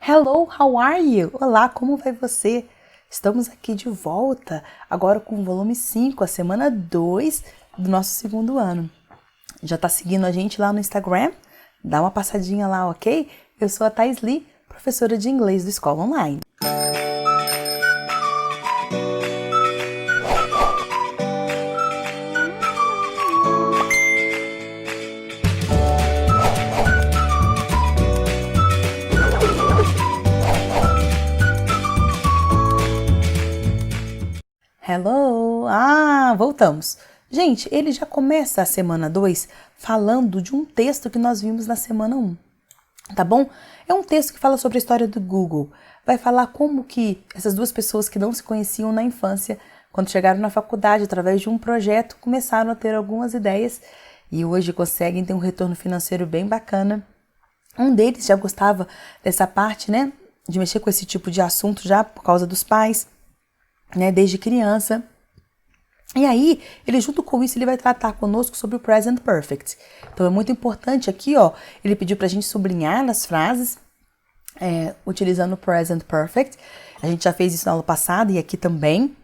Hello, how are you? Olá, como vai você? Estamos aqui de volta, agora com o volume 5, a semana 2 do nosso segundo ano. Já tá seguindo a gente lá no Instagram? Dá uma passadinha lá, ok? Eu sou a Thais Lee, professora de inglês do Escola Online. Hello! Voltamos. Gente, ele já começa a semana 2 falando de um texto que nós vimos na semana 1, tá bom? É um texto que fala sobre a história do Google. Vai falar como que essas duas pessoas que não se conheciam na infância, quando chegaram na faculdade, através de um projeto, começaram a ter algumas ideias e hoje conseguem ter um retorno financeiro bem bacana. Um deles já gostava dessa parte, né, de mexer com esse tipo de assunto já por causa dos pais, né, desde criança. E aí, ele junto com isso, ele vai tratar conosco sobre o Present Perfect. Então, é muito importante aqui, ó, ele pediu pra gente sublinhar nas frases, utilizando o Present Perfect. A gente já fez isso na aula passada e aqui também.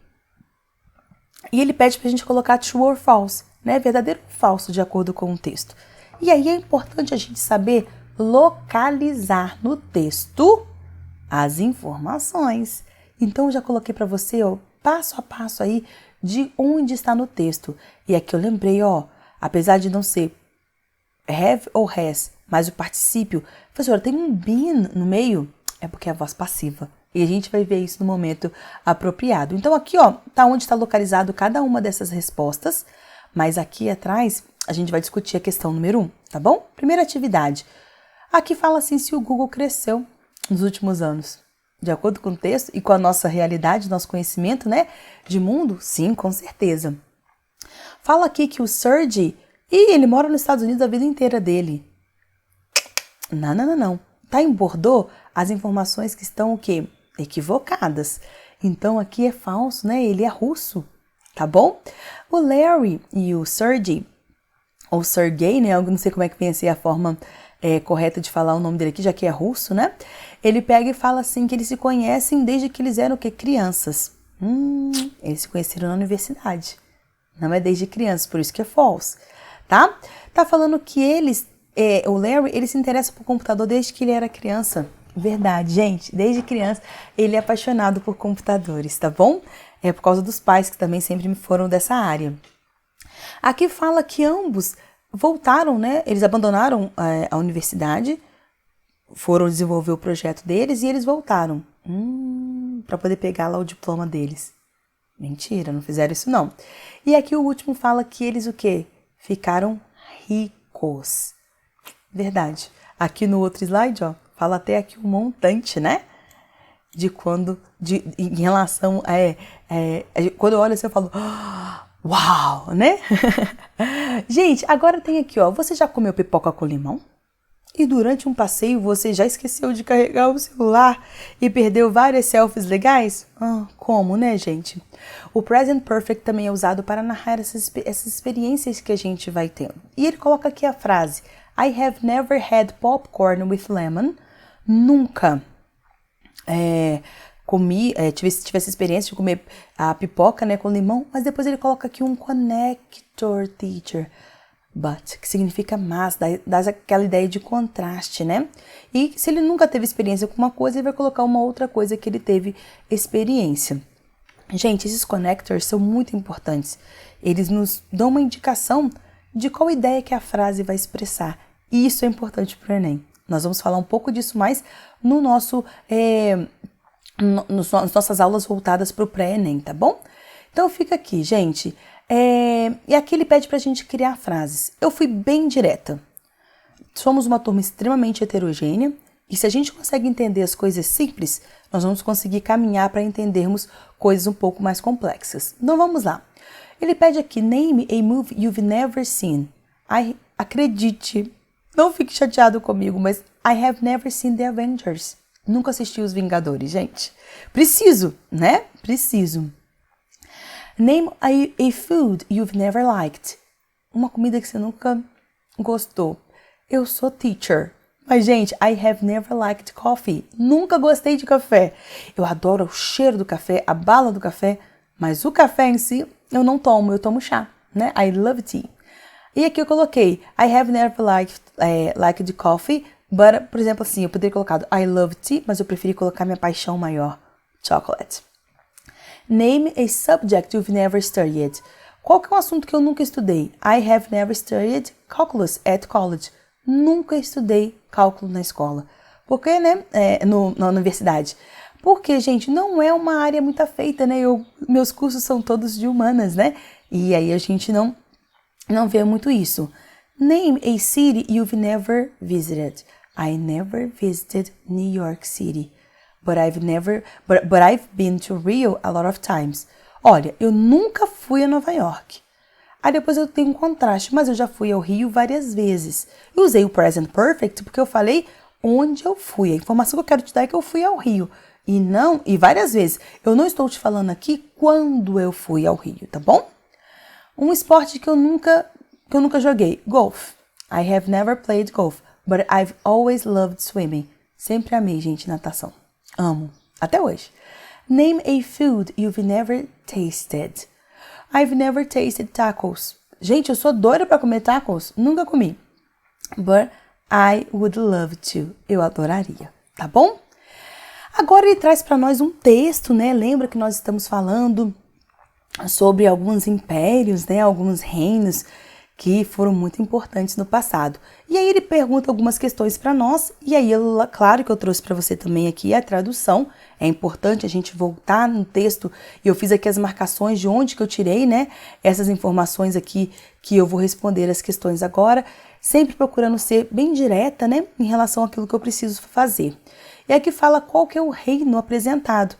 E ele pede pra gente colocar true or false, né, verdadeiro ou falso, de acordo com o texto. E aí, é importante a gente saber localizar no texto as informações. Então, eu já coloquei para você, ó, passo a passo aí de onde está no texto. E aqui eu lembrei, ó, apesar de não ser have ou has, mas o particípio, professora, tem um been no meio, é porque é a voz passiva. E a gente vai ver isso no momento apropriado. Então, aqui, ó, tá onde está localizado cada uma dessas respostas, mas aqui atrás a gente vai discutir a questão número 1, tá bom? Primeira atividade. Aqui fala assim, se o Google cresceu nos últimos anos. De acordo com o texto e com a nossa realidade, nosso conhecimento, né, de mundo? Sim, com certeza. Fala aqui que o Sergey, ele mora nos Estados Unidos a vida inteira dele. Não. Tá em Bordeaux as informações que estão o quê? Equivocadas. Então aqui é falso, né? Ele é russo, tá bom? O Larry e o Sergey, ou Sergey, né? Eu não sei como é que vem assim a forma correta de falar o nome dele aqui, já que é russo, né? Ele pega e fala assim que eles se conhecem desde que eles eram o quê? Crianças. Eles se conheceram na universidade. Não é desde crianças, por isso que é false, tá? Tá falando que o Larry, ele se interessa por computador desde que ele era criança. Verdade, gente. Desde criança, ele é apaixonado por computadores, tá bom? É por causa dos pais, que também sempre foram dessa área. Aqui fala que ambos voltaram, né? Eles abandonaram a universidade, foram desenvolver o projeto deles e eles voltaram para poder pegar lá o diploma deles. Mentira, não fizeram isso não. E aqui o último fala que eles o quê? Ficaram ricos. Verdade. Aqui no outro slide, ó, fala até aqui um montante, né? Em relação quando eu olho assim eu falo, uau, né? Gente, agora tem aqui, ó, você já comeu pipoca com limão? E durante um passeio você já esqueceu de carregar o celular e perdeu várias selfies legais? Como, né, gente? O Present Perfect também é usado para narrar essas experiências que a gente vai tendo. E ele coloca aqui a frase, I have never had popcorn with lemon. Nunca tive essa experiência de comer a pipoca, né, com limão, mas depois ele coloca aqui um connector, teacher, but, que significa mas, dá aquela ideia de contraste, né? E se ele nunca teve experiência com uma coisa, ele vai colocar uma outra coisa que ele teve experiência. Gente, esses connectors são muito importantes. Eles nos dão uma indicação de qual ideia que a frase vai expressar. E isso é importante para o Enem. Nós vamos falar um pouco disso mais no nosso nas nossas aulas voltadas para o pré-ENEM, tá bom? Então fica aqui, gente. E aqui ele pede pra gente criar frases. Eu fui bem direta. Somos uma turma extremamente heterogênea e se a gente consegue entender as coisas simples, nós vamos conseguir caminhar para entendermos coisas um pouco mais complexas. Então vamos lá. Ele pede aqui, name a movie you've never seen. Acredite, não fique chateado comigo, mas I have never seen The Avengers. Nunca assisti Os Vingadores, gente. Preciso, né? Preciso. Name a food you've never liked. Uma comida que você nunca gostou. Eu sou teacher, Mas, gente, I have never liked coffee. Nunca gostei de café. Eu adoro o cheiro do café, a bala do café, mas o café em si eu não tomo, eu tomo chá, né? I love tea. E aqui eu coloquei I have never liked coffee, but, por exemplo, assim, eu poderia ter colocado I love tea, mas eu preferi colocar minha paixão maior, chocolate. Name a subject you've never studied. Qual que é um assunto que eu nunca estudei? I have never studied calculus at college. Nunca estudei cálculo na escola. Por quê, né? Na universidade. Porque, gente, não é uma área muito afeita, né? Meus cursos são todos de humanas, né? E aí a gente não vê muito isso. Name a city you've never visited. I never visited New York City. But I've been to Rio a lot of times. Olha, eu nunca fui a Nova York. Aí depois eu tenho um contraste, mas eu já fui ao Rio várias vezes. Eu usei o present perfect porque eu falei onde eu fui. A informação que eu quero te dar é que eu fui ao Rio. E várias vezes. Eu não estou te falando aqui quando eu fui ao Rio, tá bom? Um esporte que eu nunca joguei. Golf. I have never played golf, but I've always loved swimming. Sempre amei, gente, natação. Amo. Até hoje. Name a food you've never tasted. I've never tasted tacos. Gente, eu sou doida pra comer tacos. Nunca comi. But I would love to. Eu adoraria. Tá bom? Agora ele traz para nós um texto, né? Lembra que nós estamos falando sobre alguns impérios, né? Alguns reinos que foram muito importantes no passado. E aí ele pergunta algumas questões para nós, e aí, claro que eu trouxe para você também aqui a tradução. É importante a gente voltar no texto, e eu fiz aqui as marcações de onde que eu tirei, né, essas informações aqui, que eu vou responder as questões agora, sempre procurando ser bem direta, né, em relação àquilo que eu preciso fazer. E aqui fala qual que é o reino apresentado.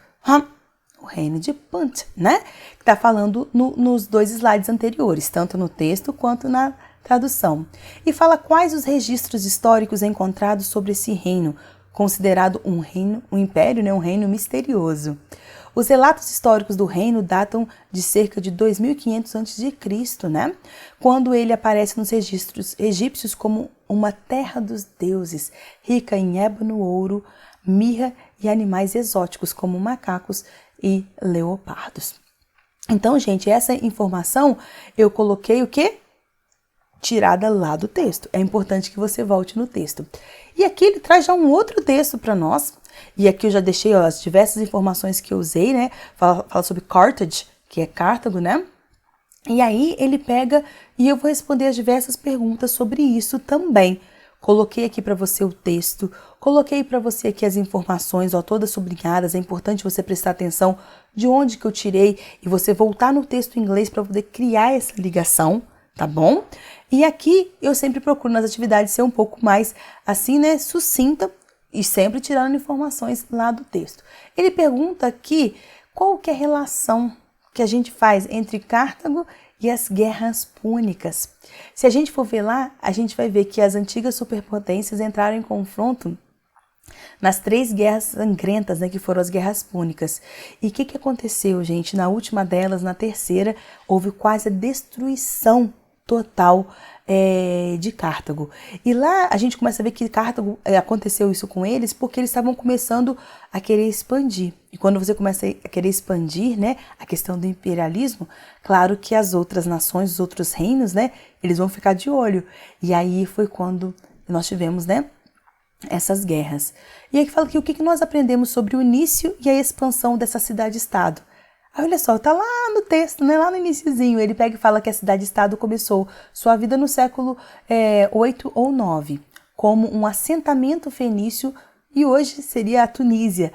O reino de Punt, né? Que está falando nos dois slides anteriores, tanto no texto quanto na tradução. E fala quais os registros históricos encontrados sobre esse reino, considerado um império, né? Um reino misterioso. Os relatos históricos do reino datam de cerca de 2500 a.C., né? Quando ele aparece nos registros egípcios como uma terra dos deuses, rica em ébano, ouro, mirra e animais exóticos como macacos e leopardos. Então, gente, essa informação eu coloquei o quê? Tirada lá do texto. É importante que você volte no texto. E aqui ele traz já um outro texto para nós. E aqui eu já deixei as diversas informações que eu usei, né? Fala sobre Carthage, que é Cartago, né? E aí ele pega e eu vou responder as diversas perguntas sobre isso também. Coloquei aqui para você o texto, coloquei para você aqui as informações, ó, todas sublinhadas. É importante você prestar atenção de onde que eu tirei e você voltar no texto em inglês para poder criar essa ligação, tá bom? E aqui eu sempre procuro nas atividades ser um pouco mais assim, né, sucinta e sempre tirando informações lá do texto. Ele pergunta aqui qual que é a relação que a gente faz entre Cartago e as guerras púnicas. Se a gente for ver lá, a gente vai ver que as antigas superpotências entraram em confronto nas 3 guerras sangrentas, né, que foram as guerras púnicas. E o que aconteceu, gente? Na última delas, na terceira, houve quase a destruição total de Cartago. E lá a gente começa a ver que Cartago, aconteceu isso com eles porque eles estavam começando a querer expandir. E quando você começa a querer expandir, né, a questão do imperialismo, claro que as outras nações, os outros reinos, né, eles vão ficar de olho. E aí foi quando nós tivemos, né, essas guerras. E aí fala que o que nós aprendemos sobre o início e a expansão dessa cidade-estado. Aí olha só, tá lá no texto, né, lá no iniciozinho, ele pega e fala que a cidade-estado começou sua vida no século 8 ou 9, como um assentamento fenício, e hoje seria a Tunísia.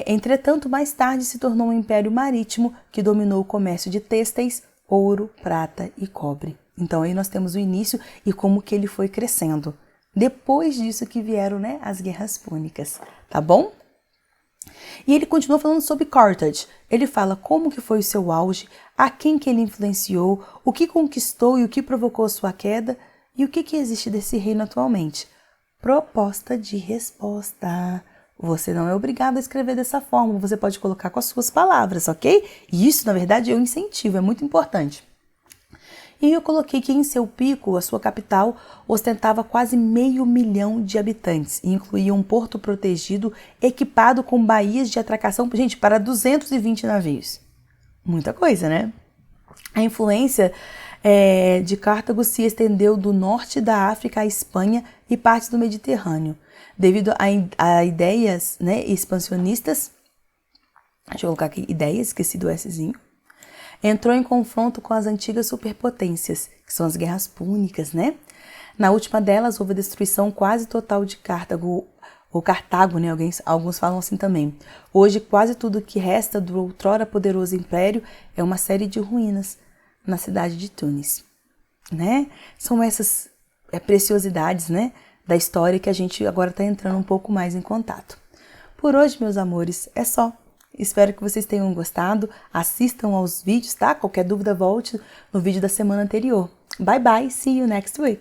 Entretanto, mais tarde se tornou um império marítimo que dominou o comércio de têxteis, ouro, prata e cobre. Então aí nós temos o início e como que ele foi crescendo. Depois disso que vieram, né, as guerras púnicas, tá bom? E ele continua falando sobre Carthage. Ele fala como que foi o seu auge, a quem que ele influenciou, o que conquistou e o que provocou sua queda e o que existe desse reino atualmente. Proposta de resposta. Você não é obrigado a escrever dessa forma, você pode colocar com as suas palavras, ok? E isso, na verdade, é um incentivo, é muito importante. E eu coloquei que em seu pico, a sua capital ostentava quase 500 mil de habitantes e incluía um porto protegido equipado com baías de atracação, gente, para 220 navios. Muita coisa, né? A influência de Cartago se estendeu do norte da África à Espanha e partes do Mediterrâneo, devido a ideias, né, expansionistas. Deixa eu colocar aqui, ideias, esqueci do Szinho. Entrou em confronto com as antigas superpotências, que são as guerras púnicas, né? Na última delas, houve a destruição quase total de Cartago, ou Cartago, né? Alguns falam assim também. Hoje, quase tudo que resta do outrora poderoso império é uma série de ruínas na cidade de Tunis, né? São essas preciosidades, né, da história que a gente agora está entrando um pouco mais em contato. Por hoje, meus amores, é só. Espero que vocês tenham gostado. Assistam aos vídeos, tá? Qualquer dúvida, volte no vídeo da semana anterior. Bye, bye. See you next week.